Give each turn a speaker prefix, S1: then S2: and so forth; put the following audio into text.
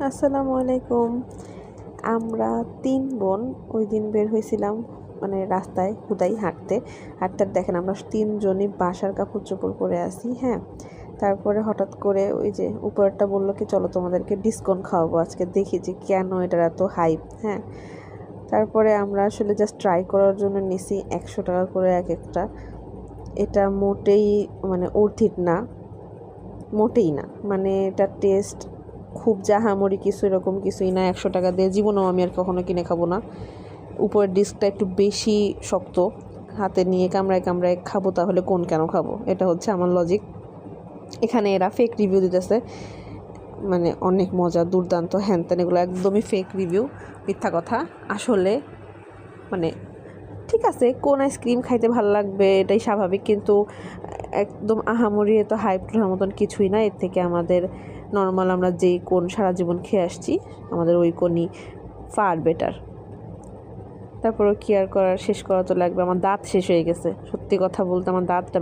S1: আসসালামু আলাইকুম। আমরা ৩ বোন ওই দিন বের হয়েছিলাম মানে রাস্তায় হুদাই হাঁটতে। দেখেন আমরা ৩ জনই বাসার কাপড়-চোপড় পরে আছি, হ্যাঁ? তারপরে হঠাৎ করে ওই যে উপরেরটা বলল কি চলো তোমাদেরকে ডিসকাউন্ট খাওয়াবো আজকে। দেখি যে কেন এটার এত হাইপ, হ্যাঁ? তারপরে আমরা আসলে জাস্ট ট্রাই করার জন্য নিছি ৳১০০ করে একেকটা। এটা মোটেই মানে অর্থ না, মোটেই না। মানে এটার টেস্ট খুব জাহামরি কিছু এরকম কিছুই না। ৳১০০ দিয়ে জীবনেও আমি আর কখনো কিনে খাবো না। উপরের ডিস্কটা একটু বেশি শক্ত, হাতে নিয়ে কামড়ায় কামড়ায় খাবো, তাহলে কেন খাবো? এটা হচ্ছে আমার লজিক। এখানে এরা ফেক রিভিউ দিতেছে, মানে অনেক মজা, দুর্দান্ত, হ্যান ত্যান, এগুলো একদমই ফেক রিভিউ, মিথ্যা কথা। আসলে মানে ঠিক আছে, কোন আইসক্রিম খাইতে ভালো লাগবে এটাই স্বাভাবিক, কিন্তু একদম আহামরি এত হাইপ করার মতন কিছুই না। এর থেকে আমাদের নর্মাল আমরা যেই কোন সারা জীবন খেয়ে আসছি, আমাদের ওই কোনই ফার বেটার। তারপরেও কি আর করার, শেষ করা তো লাগবে। আমার দাঁত শেষ হয়ে গেছে, সত্যি কথা বলতে আমার দাঁতটা